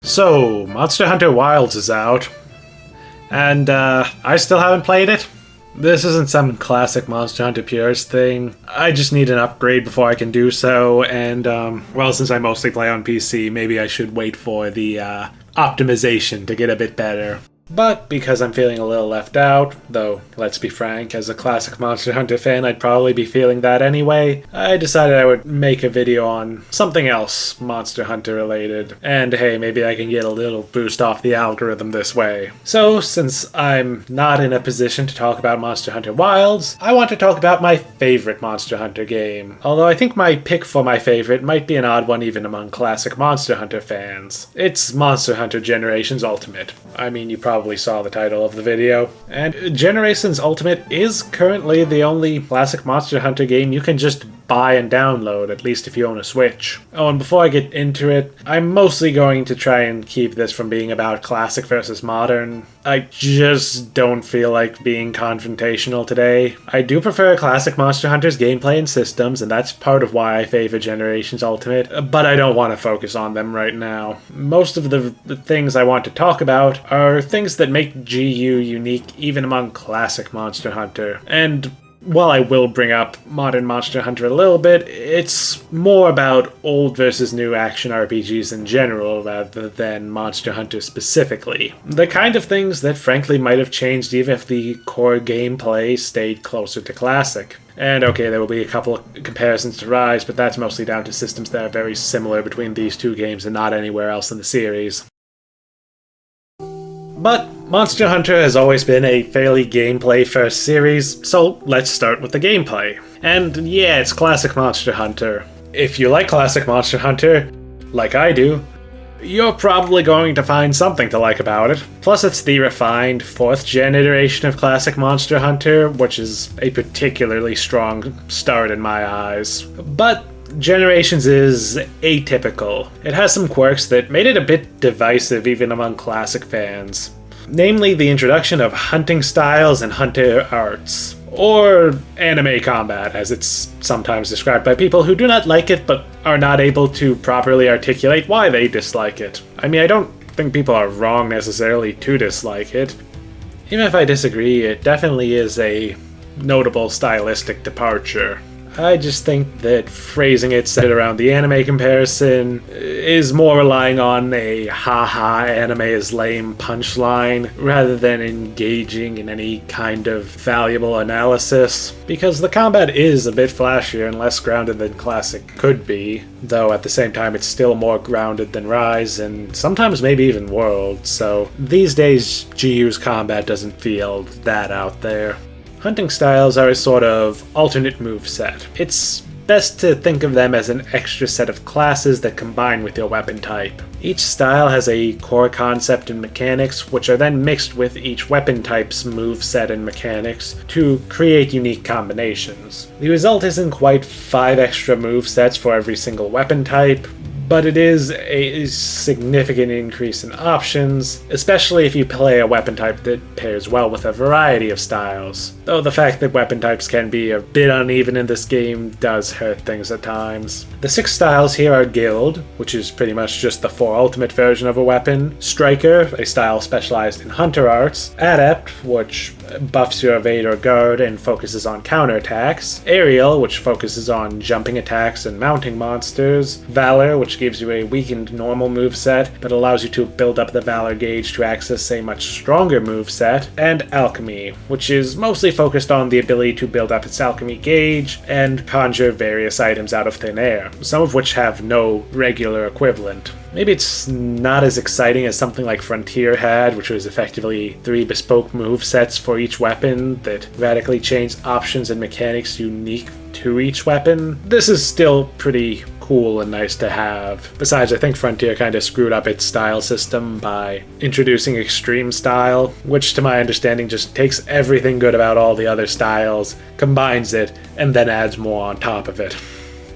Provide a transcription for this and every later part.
So, Monster Hunter Wilds is out, and I still haven't played it. This isn't some classic Monster Hunter purist thing. I just need an upgrade before I can do so, and, since I mostly play on PC, maybe I should wait for the optimization to get a bit better. But because I'm feeling a little left out, though, let's be frank, as a classic Monster Hunter fan, I'd probably be feeling that anyway, I decided I would make a video on something else Monster Hunter related. And hey, maybe I can get a little boost off the algorithm this way. So, since I'm not in a position to talk about Monster Hunter Wilds, I want to talk about my favorite Monster Hunter game. Although I think my pick for my favorite might be an odd one even among classic Monster Hunter fans. It's Monster Hunter Generations Ultimate. I mean, you probably saw the title of the video. And Generations Ultimate is currently the only classic Monster Hunter game you can just buy and download, at least if you own a Switch. Oh, and before I get into it, I'm mostly going to try and keep this from being about classic versus modern. I just don't feel like being confrontational today. I do prefer classic Monster Hunter's gameplay and systems, and that's part of why I favor Generations Ultimate, but I don't want to focus on them right now. Most of the things I want to talk about are things that make GU unique even among classic Monster Hunter. And while I will bring up modern Monster Hunter a little bit, it's more about old versus new action RPGs in general rather than Monster Hunter specifically. The kind of things that frankly might have changed even if the core gameplay stayed closer to classic. And okay, there will be a couple of comparisons to Rise, but that's mostly down to systems that are very similar between these two games and not anywhere else in the series. But Monster Hunter has always been a fairly gameplay-first series, so let's start with the gameplay. And yeah, it's classic Monster Hunter. If you like classic Monster Hunter, like I do, you're probably going to find something to like about it. Plus it's the refined 4th gen iteration of classic Monster Hunter, which is a particularly strong start in my eyes. But Generations is atypical. It has some quirks that made it a bit divisive even among classic fans. Namely the introduction of hunting styles and hunter arts. Or anime combat, as it's sometimes described by people who do not like it but are not able to properly articulate why they dislike it. I mean, I don't think people are wrong necessarily to dislike it. Even if I disagree, it definitely is a notable stylistic departure. I just think that phrasing it centered around the anime comparison is more relying on a haha anime is lame punchline rather than engaging in any kind of valuable analysis, because the combat is a bit flashier and less grounded than classic could be, though at the same time it's still more grounded than Rise and sometimes maybe even World, so these days GU's combat doesn't feel that out there. Hunting styles are a sort of alternate moveset. It's best to think of them as an extra set of classes that combine with your weapon type. Each style has a core concept and mechanics, which are then mixed with each weapon type's moveset and mechanics to create unique combinations. The result isn't quite 5 extra movesets for every single weapon type, but it is a significant increase in options, especially if you play a weapon type that pairs well with a variety of styles. Though the fact that weapon types can be a bit uneven in this game does hurt things at times. The 6 styles here are Guild, which is pretty much just the 4 ultimate version of a weapon, Striker, a style specialized in hunter arts, Adept, which buffs your evade or guard and focuses on counterattacks, Aerial, which focuses on jumping attacks and mounting monsters, Valor, which gives you a weakened normal moveset, but allows you to build up the Valor gauge to access a much stronger moveset, and Alchemy, which is mostly focused on the ability to build up its alchemy gauge and conjure various items out of thin air, some of which have no regular equivalent. Maybe it's not as exciting as something like Frontier had, which was effectively 3 bespoke movesets for each weapon that radically changed options and mechanics unique to each weapon. This is still pretty cool and nice to have. Besides, I think Frontier kind of screwed up its style system by introducing Extreme Style, which to my understanding just takes everything good about all the other styles, combines it, and then adds more on top of it.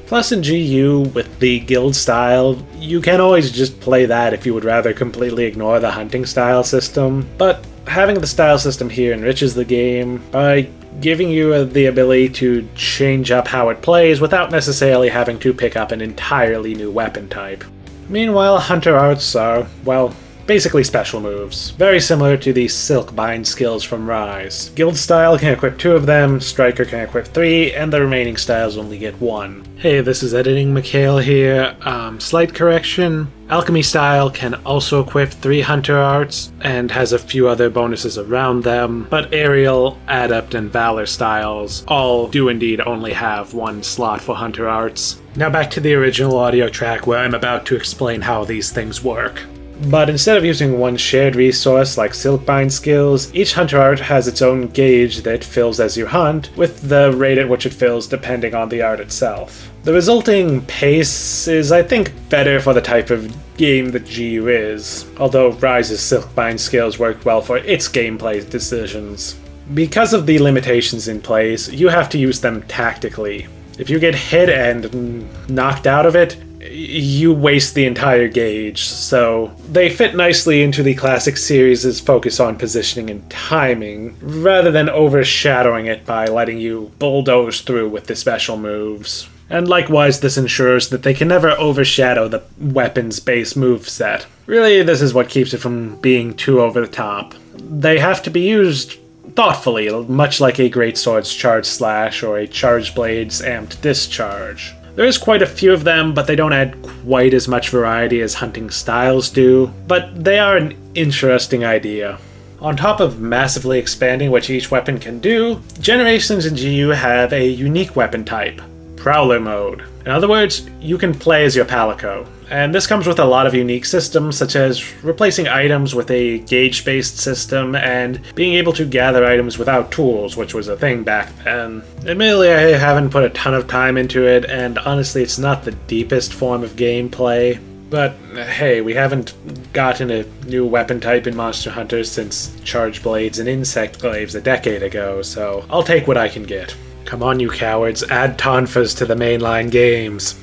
Plus in GU, with the guild style, you can always just play that if you would rather completely ignore the hunting style system, but having the style system here enriches the game by giving you the ability to change up how it plays without necessarily having to pick up an entirely new weapon type. Meanwhile, Hunter arts are, well, basically special moves, very similar to the Silkbind skills from Rise. Guild style can equip 2 of them, Striker can equip 3, and the remaining styles only get 1. Hey, this is Editing Mikhail here. Slight correction. Alchemy style can also equip 3 Hunter arts, and has a few other bonuses around them, but Aerial, Adept, and Valor styles all do indeed only have 1 slot for Hunter arts. Now back to the original audio track where I'm about to explain how these things work. But instead of using one shared resource like Silkbind skills, each Hunter art has its own gauge that fills as you hunt, with the rate at which it fills depending on the art itself. The resulting pace is, I think, better for the type of game that GU is, although Rise's Silkbind skills worked well for its gameplay decisions. Because of the limitations in place, you have to use them tactically. If you get hit and knocked out of it, you waste the entire gauge, so they fit nicely into the classic series' focus on positioning and timing, rather than overshadowing it by letting you bulldoze through with the special moves. And likewise, this ensures that they can never overshadow the weapons-based moveset. Really, this is what keeps it from being too over the top. They have to be used thoughtfully, much like a Greatsword's Charge Slash or a Charge Blade's Amped Discharge. There is quite a few of them, but they don't add quite as much variety as hunting styles do, but they are an interesting idea. On top of massively expanding what each weapon can do, Generations and GU have a unique weapon type, Prowler Mode. In other words, you can play as your Palico, and this comes with a lot of unique systems such as replacing items with a gauge-based system and being able to gather items without tools, which was a thing back then. Admittedly, I haven't put a ton of time into it, and honestly it's not the deepest form of gameplay. But hey, we haven't gotten a new weapon type in Monster Hunter since Charge Blades and Insect Glaives a decade ago, so I'll take what I can get. Come on, you cowards, add Tonfas to the mainline games.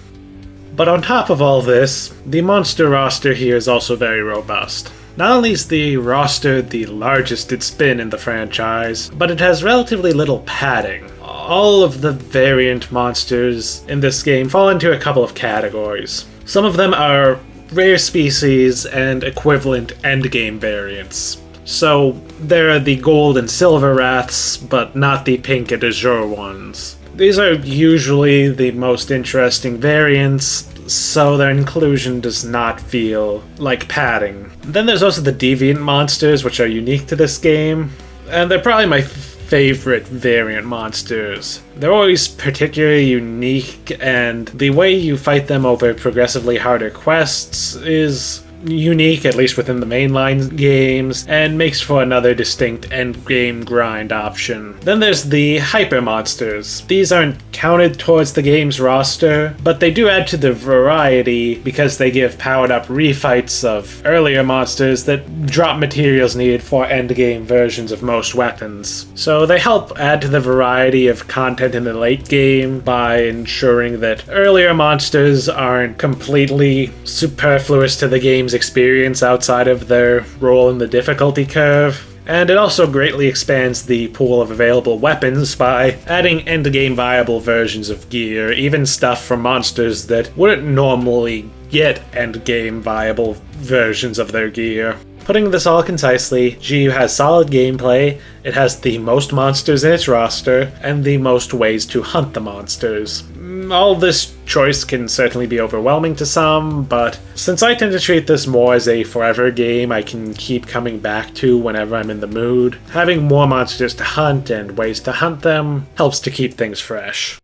But on top of all this, the monster roster here is also very robust. Not only is the roster the largest it's been in the franchise, but it has relatively little padding. All of the variant monsters in this game fall into a couple of categories. Some of them are rare species and equivalent endgame variants. So there are the gold and silver wraths, but not the pink and azure ones. These are usually the most interesting variants, so their inclusion does not feel like padding. Then there's also the deviant monsters, which are unique to this game, and they're probably my favorite variant monsters. They're always particularly unique, and the way you fight them over progressively harder quests is unique, at least within the mainline games, and makes for another distinct endgame grind option. Then there's the hyper monsters. These aren't counted towards the game's roster, but they do add to the variety because they give powered up refights of earlier monsters that drop materials needed for endgame versions of most weapons. So they help add to the variety of content in the late game by ensuring that earlier monsters aren't completely superfluous to the game's experience outside of their role in the difficulty curve. And it also greatly expands the pool of available weapons by adding endgame viable versions of gear, even stuff from monsters that wouldn't normally get endgame viable versions of their gear. Putting this all concisely, GU has solid gameplay, it has the most monsters in its roster, and the most ways to hunt the monsters. All this choice can certainly be overwhelming to some, but since I tend to treat this more as a forever game I can keep coming back to whenever I'm in the mood, having more monsters to hunt and ways to hunt them helps to keep things fresh.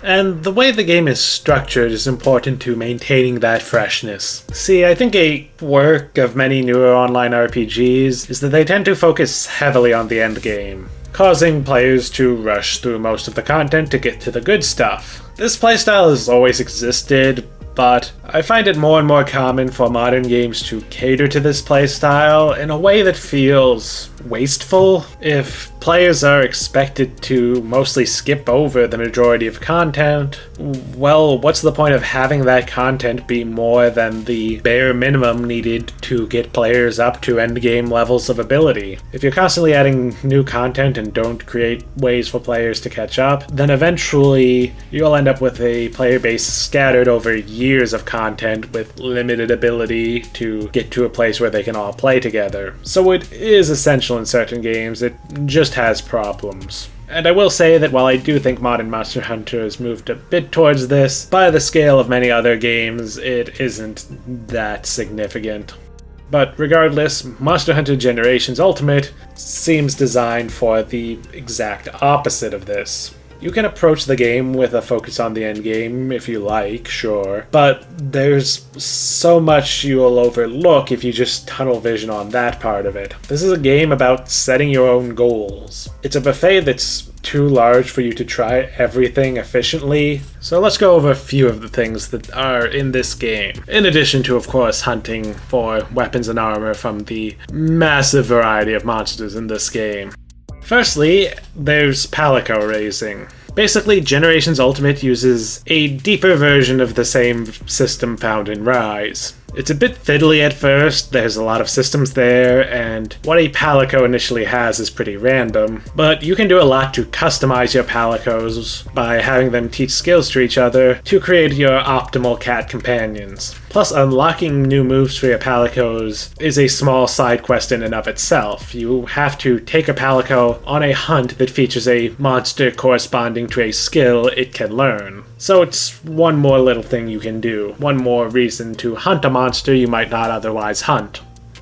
And the way the game is structured is important to maintaining that freshness. See, I think a quirk of many newer online RPGs is that they tend to focus heavily on the endgame, causing players to rush through most of the content to get to the good stuff. This playstyle has always existed, but I find it more and more common for modern games to cater to this playstyle in a way that feels wasteful. If players are expected to mostly skip over the majority of content, well, what's the point of having that content be more than the bare minimum needed to get players up to endgame levels of ability? If you're constantly adding new content and don't create ways for players to catch up, then eventually you'll end up with a player base scattered over years of content with limited ability to get to a place where they can all play together. So it is essential in certain games, it just has problems. And I will say that while I do think modern Monster Hunter has moved a bit towards this, by the scale of many other games, it isn't that significant. But regardless, Monster Hunter Generations Ultimate seems designed for the exact opposite of this. You can approach the game with a focus on the endgame if you like, sure, but there's so much you'll overlook if you just tunnel vision on that part of it. This is a game about setting your own goals. It's a buffet that's too large for you to try everything efficiently, so let's go over a few of the things that are in this game, in addition to, of course, hunting for weapons and armor from the massive variety of monsters in this game. Firstly, there's Palico raising. Basically, Generations Ultimate uses a deeper version of the same system found in Rise. It's a bit fiddly at first, there's a lot of systems there, and what a Palico initially has is pretty random, but you can do a lot to customize your Palicos by having them teach skills to each other to create your optimal cat companions. Plus, unlocking new moves for your Palicos is a small side quest in and of itself. You have to take a Palico on a hunt that features a monster corresponding to a skill it can learn. So it's one more little thing you can do, one more reason to hunt a monster you might not otherwise hunt.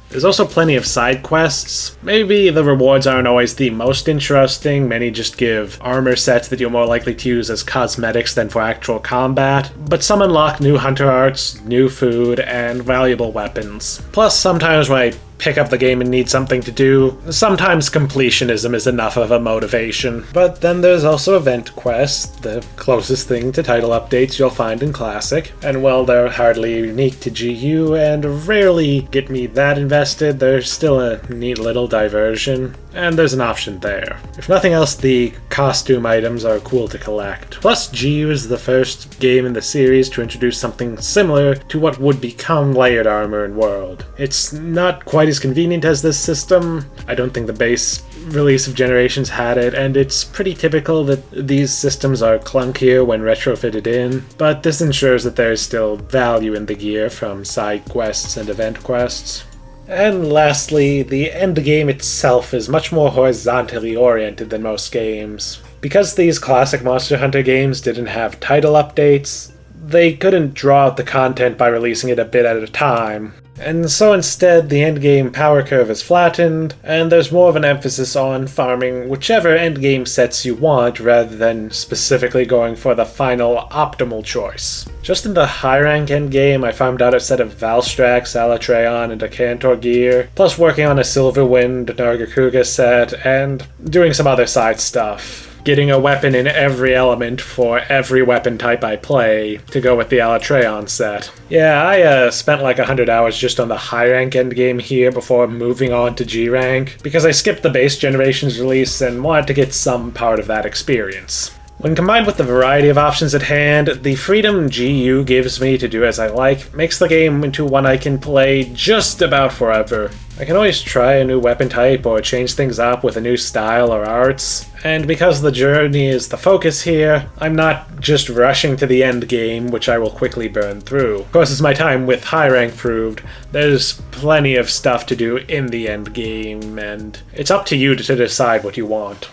There's also plenty of side quests. Maybe the rewards aren't always the most interesting, many just give armor sets that you're more likely to use as cosmetics than for actual combat, but some unlock new hunter arts, new food, and valuable weapons. Plus, sometimes when I pick up the game and need something to do, sometimes completionism is enough of a motivation. But then there's also event quests, the closest thing to title updates you'll find in Classic, and while they're hardly unique to GU and rarely get me that invested, they're still a neat little diversion, and there's an option there. If nothing else, the costume items are cool to collect. Plus, GU is the first game in the series to introduce something similar to what would become layered armor in World. It's not quite as convenient as this system. I don't think the base release of Generations had it, and it's pretty typical that these systems are clunkier when retrofitted in, but this ensures that there's still value in the gear from side quests and event quests. And lastly, the endgame itself is much more horizontally oriented than most games. Because these classic Monster Hunter games didn't have title updates, they couldn't draw out the content by releasing it a bit at a time. And so instead, the endgame power curve is flattened, and there's more of an emphasis on farming whichever endgame sets you want rather than specifically going for the final optimal choice. Just in the high rank endgame, I farmed out a set of Valstrax, Alatreon, and a Cantor gear, plus working on a Silverwind Nargacuga set, and doing some other side stuff. Getting a weapon in every element for every weapon type I play to go with the Alatreon set. Yeah, I spent like 100 hours just on the high rank endgame here before moving on to G rank, because I skipped the base Generations release and wanted to get some part of that experience. When combined with the variety of options at hand, the freedom GU gives me to do as I like makes the game into one I can play just about forever. I can always try a new weapon type or change things up with a new style or arts, and because the journey is the focus here, I'm not just rushing to the end game, which I will quickly burn through. Of course, as my time with high rank proved, there's plenty of stuff to do in the end game, and it's up to you to decide what you want.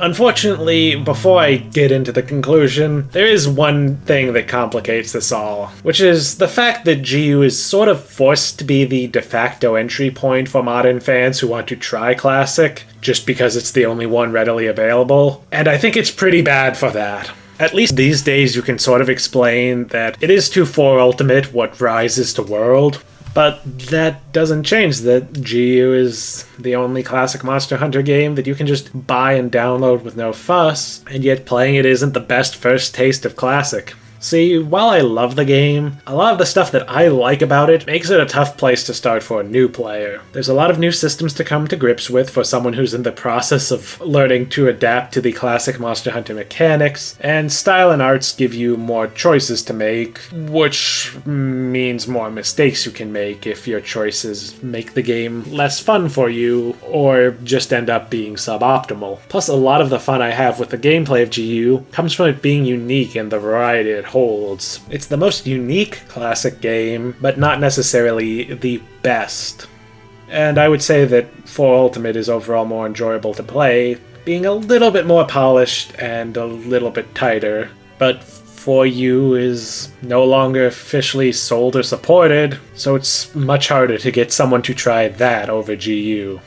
Unfortunately, before I get into the conclusion, there is one thing that complicates this all, which is the fact that GU is sort of forced to be the de facto entry point for modern fans who want to try Classic, just because it's the only one readily available, and I think it's pretty bad for that. At least these days you can sort of explain that it is to 4 Ultimate what Rise is to World, but that doesn't change that GU is the only classic Monster Hunter game that you can just buy and download with no fuss, and yet playing it isn't the best first taste of Classic. See, while I love the game, a lot of the stuff that I like about it makes it a tough place to start for a new player. There's a lot of new systems to come to grips with for someone who's in the process of learning to adapt to the classic Monster Hunter mechanics, and style and arts give you more choices to make, which means more mistakes you can make if your choices make the game less fun for you, or just end up being suboptimal. Plus, a lot of the fun I have with the gameplay of GU comes from it being unique and the variety it holds. It's the most unique classic game, but not necessarily the best. And I would say that 4 Ultimate is overall more enjoyable to play, being a little bit more polished and a little bit tighter. But 4U is no longer officially sold or supported, so it's much harder to get someone to try that over GU.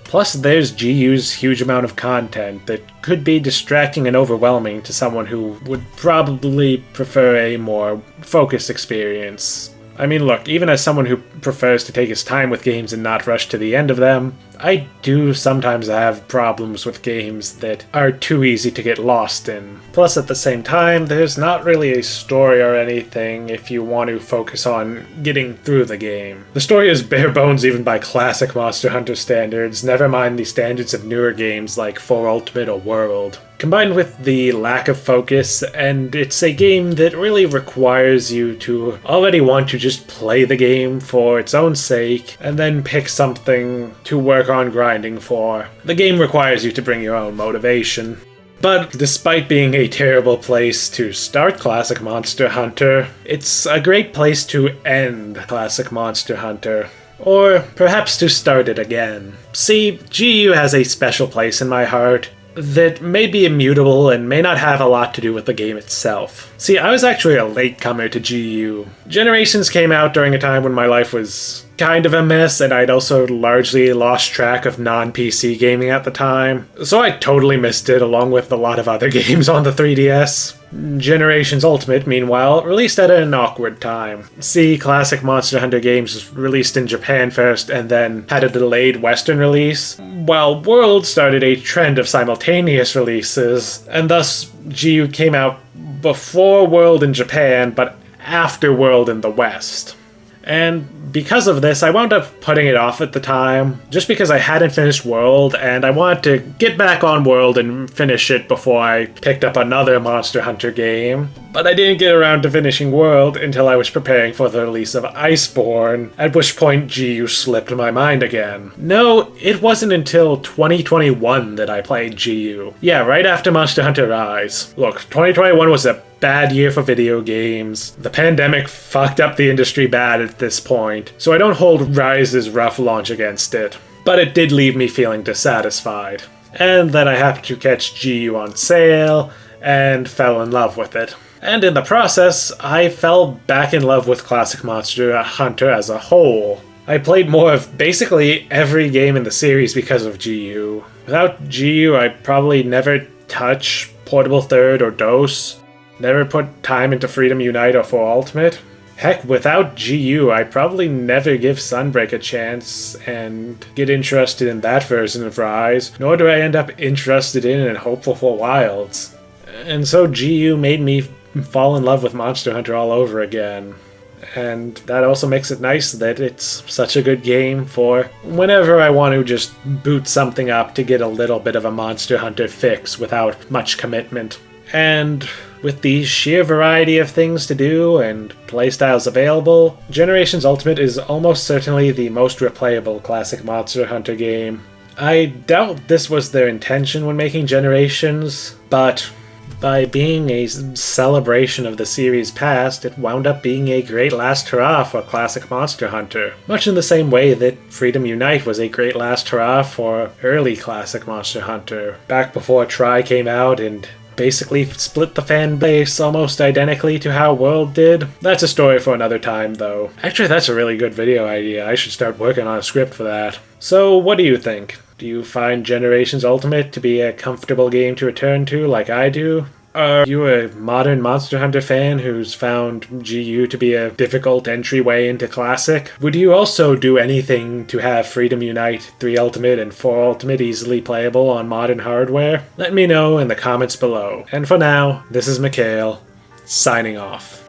Plus, there's GU's huge amount of content that could be distracting and overwhelming to someone who would probably prefer a more focused experience. I mean, look, even as someone who prefers to take his time with games and not rush to the end of them, I do sometimes have problems with games that are too easy to get lost in. Plus, at the same time, there's not really a story or anything if you want to focus on getting through the game. The story is bare bones even by classic Monster Hunter standards, never mind the standards of newer games like 4 Ultimate or World. Combined with the lack of focus, and it's a game that really requires you to already want to just play the game for its own sake, and then pick something to work on grinding for. The game requires you to bring your own motivation. But despite being a terrible place to start Classic Monster Hunter, it's a great place to end Classic Monster Hunter. Or perhaps to start it again. See, GU has a special place in my heart that may be immutable and may not have a lot to do with the game itself. See, I was actually a latecomer to GU. Generations came out during a time when my life was kind of a mess, and I'd also largely lost track of non-PC gaming at the time, so I totally missed it along with a lot of other games on the 3DS. Generations Ultimate, meanwhile, released at an awkward time. See, classic Monster Hunter games was released in Japan first and then had a delayed Western release, while World started a trend of simultaneous releases, and thus GU came out before World in Japan, but after World in the West. And because of this, I wound up putting it off at the time, just because I hadn't finished World, and I wanted to get back on World and finish it before I picked up another Monster Hunter game. But I didn't get around to finishing World until I was preparing for the release of Iceborne, at which point GU slipped my mind again. No, it wasn't until 2021 that I played GU. Yeah, right after Monster Hunter Rise. Look, 2021 was a bad year for video games. The pandemic fucked up the industry bad at this point, so I don't hold Rise's rough launch against it. But it did leave me feeling dissatisfied. And then I happened to catch GU on sale, and fell in love with it. And in the process, I fell back in love with Classic Monster Hunter as a whole. I played more of basically every game in the series because of GU. Without GU, I'd probably never touch Portable Third or DOS. Never put time into Freedom Unite or 4 Ultimate. Heck, without GU, I'd probably never give Sunbreak a chance and get interested in that version of Rise, nor do I end up interested in and hopeful for Wilds. And so GU made me fall in love with Monster Hunter all over again. And that also makes it nice that it's such a good game for whenever I want to just boot something up to get a little bit of a Monster Hunter fix without much commitment. And with the sheer variety of things to do and playstyles available, Generations Ultimate is almost certainly the most replayable classic Monster Hunter game. I doubt this was their intention when making Generations, but by being a celebration of the series past, it wound up being a great last hurrah for classic Monster Hunter. Much in the same way that Freedom Unite was a great last hurrah for early classic Monster Hunter, back before Tri came out and basically split the fan base almost identically to how World did. That's a story for another time, though. Actually, that's a really good video idea. I should start working on a script for that. So, what do you think? Do you find Generations Ultimate to be a comfortable game to return to like I do? Are you a modern Monster Hunter fan who's found GU to be a difficult entryway into Classic? Would you also do anything to have Freedom Unite, 3 Ultimate, and 4 Ultimate easily playable on modern hardware? Let me know in the comments below. And for now, this is Mikhail. signing off.